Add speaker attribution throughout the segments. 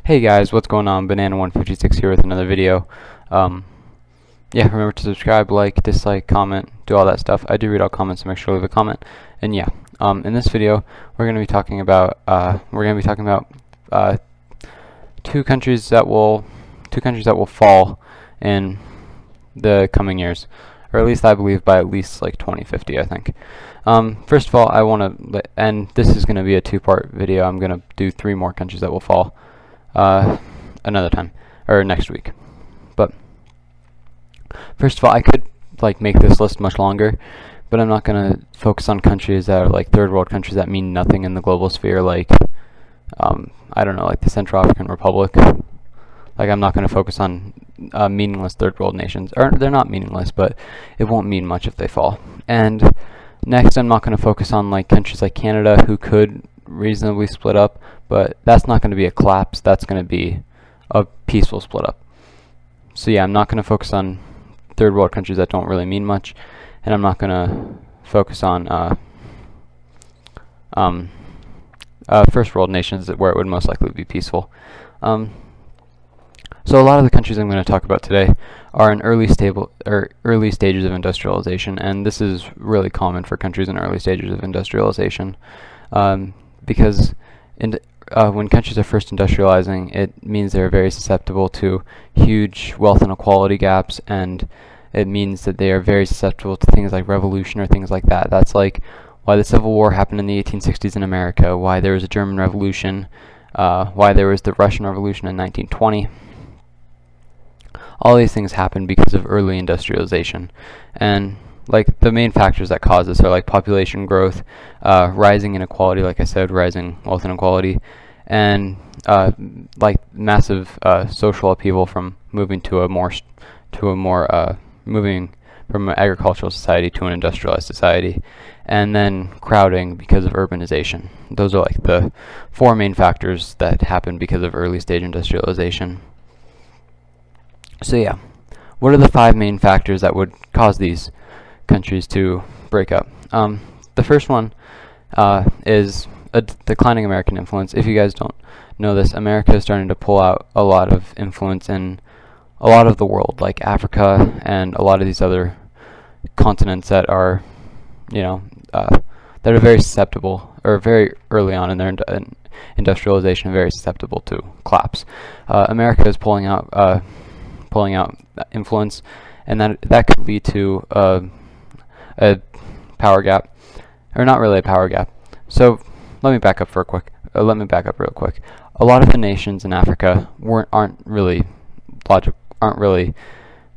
Speaker 1: Hey guys, what's going on? Banana156 here with another video. Um, yeah, remember to subscribe, like, dislike, comment, do all that stuff. I do read all comments, so make sure to leave a comment. And yeah, in this video, we're going to be talking about uh, two countries that will fall in the coming years, or at least I believe by at least like 2050, I think. First of all, I want to, and this is going to be a two-part video. I'm going to do three more countries that will fall another time, or next week. But first of all, I could like make this list much longer, but I'm not going to focus on countries that are like third world countries that mean nothing in the global sphere, like I don't know, like the Central African Republic. Like, I'm not going to focus on meaningless third world nations. Or they're not meaningless, but it won't mean much if they fall. And next, I'm not going to focus on like countries like Canada who could reasonably split up, but that's not going to be a collapse. That's going to be a peaceful split up. So yeah, I'm not going to focus on third world countries that don't really mean much, and I'm not going to focus on first world nations where it would most likely be peaceful. So a lot of the countries I'm going to talk about today are in early stages of industrialization, and this is really common for countries in early stages of industrialization, because when countries are first industrializing, it means they're very susceptible to huge wealth inequality gaps, and it means that they are very susceptible to things like revolution or things like that. That's like why the Civil War happened in the 1860s in America, why there was a German Revolution, why there was the Russian Revolution in 1920. All these things happen because of early industrialization, and like the main factors that cause this are like population growth, rising inequality, like I said, rising wealth inequality, and like massive social upheaval from moving moving from an agricultural society to an industrialized society, and then crowding because of urbanization. Those are like the four main factors that happen because of early stage industrialization. So yeah, what are the five main factors that would cause these countries to break up? The first one is a declining American influence. If you guys don't know this, America is starting to pull out a lot of influence in a lot of the world, like Africa and a lot of these other continents that are, that are very susceptible, or very early on in their industrialization, very susceptible to collapse. America is pulling out influence, and that could lead to a power gap, or not really a power gap. So let me back up real quick. A lot of the nations in Africa aren't really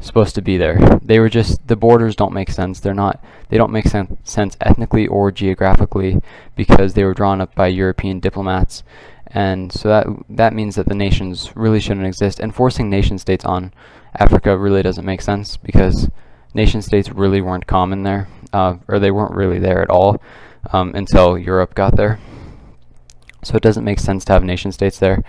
Speaker 1: supposed to be there. They were just, the borders don't make sense. They don't make sense ethnically or geographically because they were drawn up by European diplomats. And so that means that the nations really shouldn't exist, and forcing nation states on Africa really doesn't make sense because nation states really weren't common there, or they weren't really there at all until Europe got there. So it doesn't make sense to have nation states there,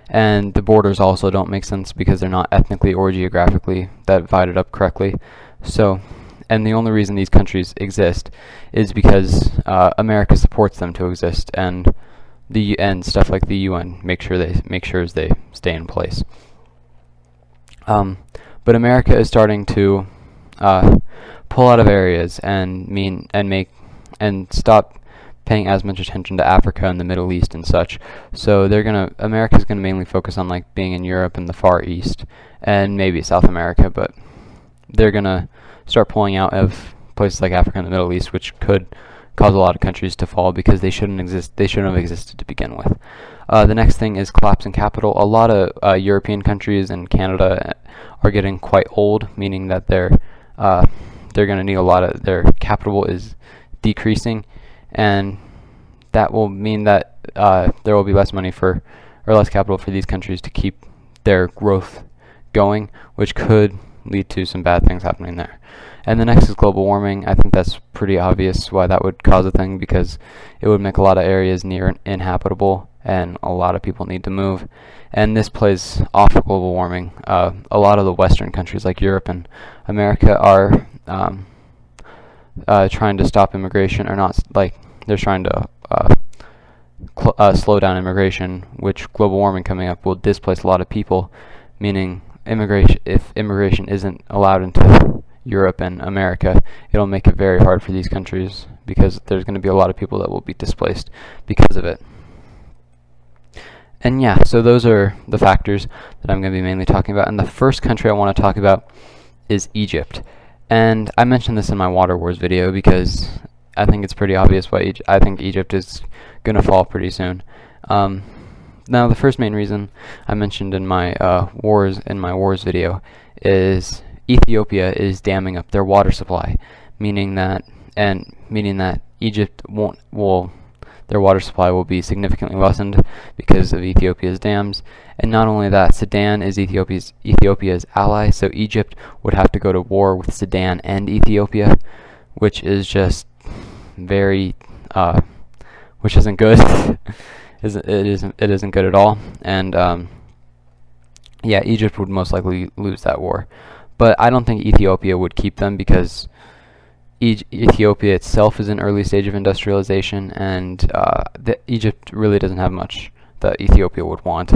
Speaker 1: and the borders also don't make sense because they're not ethnically or geographically divided up correctly. So, and the only reason these countries exist is because America supports them to exist, and stuff like the UN make sure they stay in place. But America is starting to pull out of areas and stop paying as much attention to Africa and the Middle East and such. So America's gonna mainly focus on like being in Europe and the Far East and maybe South America, but they're gonna start pulling out of places like Africa and the Middle East, which could cause a lot of countries to fall because they shouldn't have existed to begin with. The next thing is collapsing capital. A lot of European countries and Canada are getting quite old, meaning that they're going to need their capital is decreasing, and that will mean that there will be less capital for these countries to keep their growth going, which could lead to some bad things happening there. And the next is global warming. I think that's pretty obvious why that would cause a thing, because it would make a lot of areas near inhabitable, and a lot of people need to move. And this plays off of global warming. A lot of the Western countries like Europe and America are trying to stop immigration, or not, like they're trying to slow down immigration, which global warming coming up will displace a lot of people, meaning if immigration isn't allowed into Europe and America, it'll make it very hard for these countries because there's going to be a lot of people that will be displaced because of it. And yeah, so those are the factors that I'm going to be mainly talking about. And the first country I want to talk about is Egypt. And I mentioned this in my Water Wars video because I think it's pretty obvious why I think Egypt is going to fall pretty soon. Now, the first main reason I mentioned in my wars video is Ethiopia is damming up their water supply, meaning that Egypt their water supply will be significantly lessened because of Ethiopia's dams. And not only that, Sudan is Ethiopia's ally, so Egypt would have to go to war with Sudan and Ethiopia, which is just very, which isn't good. It isn't good at all. And yeah, Egypt would most likely lose that war. But I don't think Ethiopia would keep them because Ethiopia itself is an early stage of industrialization, and Egypt really doesn't have much that Ethiopia would want.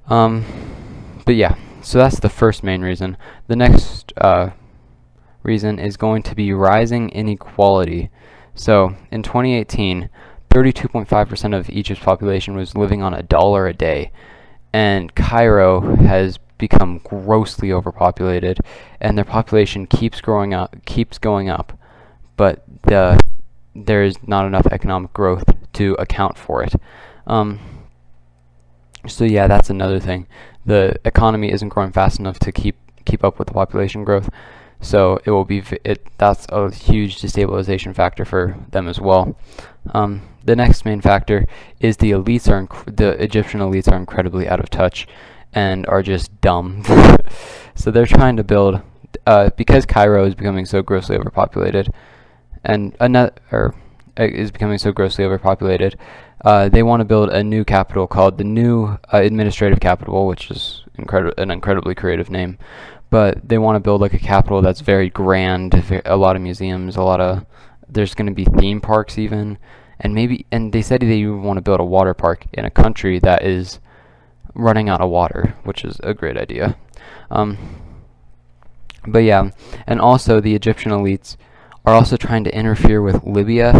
Speaker 1: But yeah, so that's the first main reason. The next reason is going to be rising inequality. So in 2018, 32.5% of Egypt's population was living on $1 a day, and Cairo has become grossly overpopulated, and their population keeps going up, but there is not enough economic growth to account for it. So yeah, that's another thing. The economy isn't growing fast enough to keep up with the population growth, so it will be that's a huge destabilization factor for them as well. The next main factor is the Egyptian elites are incredibly out of touch and are just dumb. So they're trying to build, because Cairo is becoming so grossly overpopulated, and is becoming so grossly overpopulated, they want to build a new capital called the New Administrative Capital, which is an incredibly creative name. But they want to build like a capital that's very grand, a lot of museums, there's going to be theme parks even, and they said they want to build a water park in a country that is running out of water, which is a great idea. But yeah, and also the Egyptian elites are also trying to interfere with Libya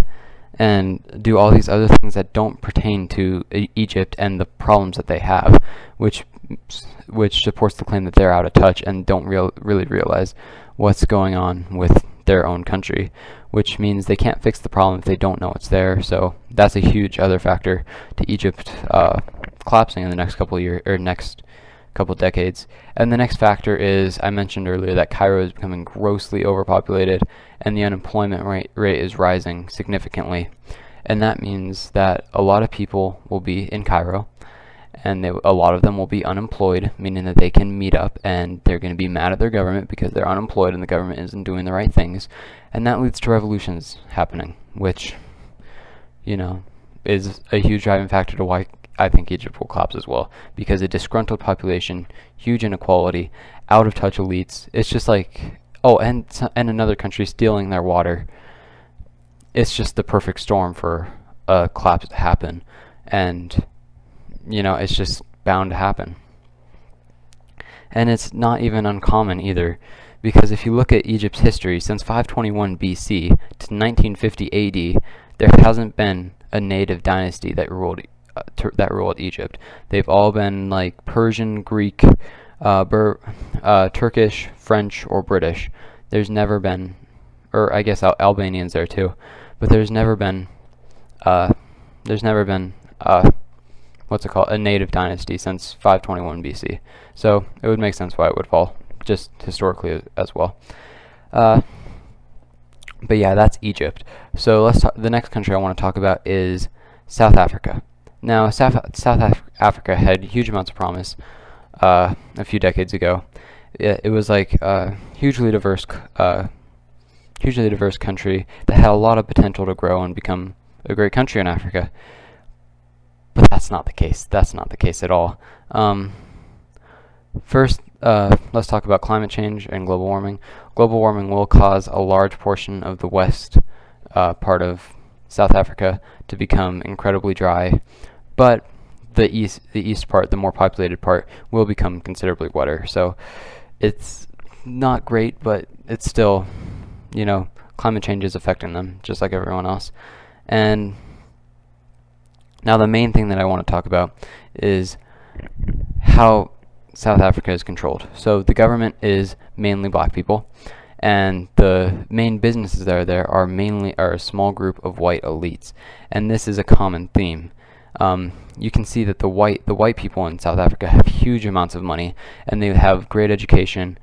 Speaker 1: and do all these other things that don't pertain to Egypt and the problems that they have, which supports the claim that they're out of touch and don't really realize what's going on with their own country, which means they can't fix the problem if they don't know it's there. So that's a huge other factor to Egypt collapsing in the next couple decades. And the next factor is, I mentioned earlier that Cairo is becoming grossly overpopulated and the unemployment rate is rising significantly. And that means that a lot of people will be in Cairo, and a lot of them will be unemployed, meaning that they can meet up and they're going to be mad at their government because they're unemployed and the government isn't doing the right things. And that leads to revolutions happening, which, is a huge driving factor to why I think Egypt will collapse as well, because a disgruntled population, huge inequality, out of touch elites. It's just like, and another country stealing their water. It's just the perfect storm for a collapse to happen, and it's just bound to happen. And it's not even uncommon either, because if you look at Egypt's history since 521 BC to 1950 AD, there hasn't been a native dynasty that ruled Egypt. They've all been like Persian, Greek, Turkish, French, or British. There's never been, or I guess Albanians there too, but there's never been a native dynasty since 521 BC. So it would make sense why it would fall, just historically as well. But yeah, that's Egypt. So the next country I want to talk about is South Africa. Now, South Africa had huge amounts of promise a few decades ago. It was like a hugely diverse country that had a lot of potential to grow and become a great country in Africa. But that's not the case. That's not the case at all. First, let's talk about climate change and global warming. Global warming will cause a large portion of the west part of South Africa to become incredibly dry, but the east part, the more populated part, will become considerably wetter. So it's not great, but it's still, you know, climate change is affecting them just like everyone else. And now the main thing that I want to talk about is how South Africa is controlled. So the government is mainly black people, and the main businesses that are there are a small group of white elites, and this is a common theme. You can see that the white people in South Africa have huge amounts of money, and they have great education.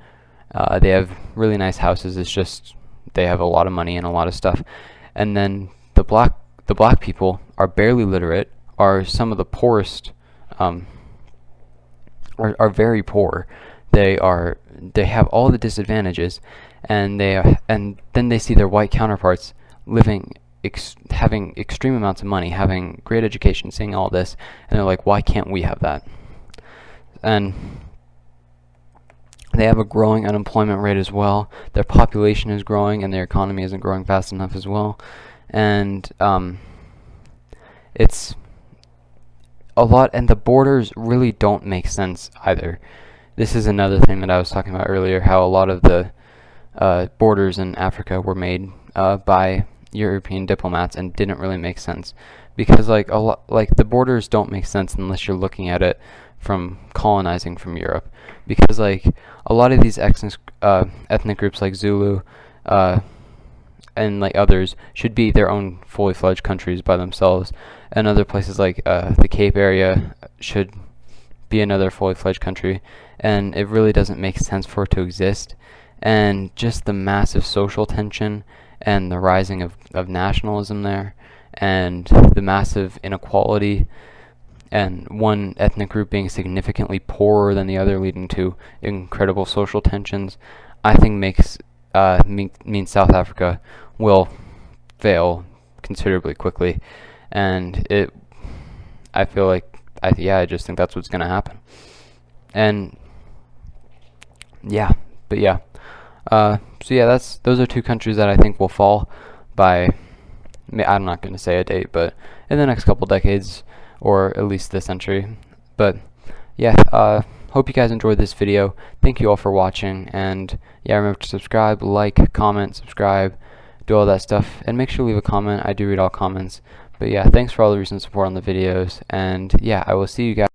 Speaker 1: They have really nice houses. It's just they have a lot of money and a lot of stuff. And then the black people are barely literate, are some of the poorest, are very poor. They have all the disadvantages, and then they see their white counterparts living, having extreme amounts of money, having great education, seeing all this, and they're like, why can't we have that? And they have a growing unemployment rate as well. Their population is growing, and their economy isn't growing fast enough as well. And it's a lot, and the borders really don't make sense either. This is another thing that I was talking about earlier, how a lot of the borders in Africa were made by European diplomats and didn't really make sense, because like the borders don't make sense unless you're looking at it from colonizing from Europe, because like a lot of these ethnic groups like Zulu and like others should be their own fully fledged countries by themselves, and other places like the Cape area should be another fully fledged country, and it really doesn't make sense for it to exist. And just the massive social tension and the rising of nationalism there, and the massive inequality, and one ethnic group being significantly poorer than the other, leading to incredible social tensions, I think means South Africa will fail considerably quickly. And I feel like, I just think that's what's going to happen. And those are two countries that I think will fall by, I'm not going to say a date, but in the next couple decades, or at least this century. But hope you guys enjoyed this video. Thank you all for watching, and remember to subscribe, like, comment, subscribe, do all that stuff, and make sure to leave a comment. I do read all comments. But thanks for all the recent support on the videos, and I will see you guys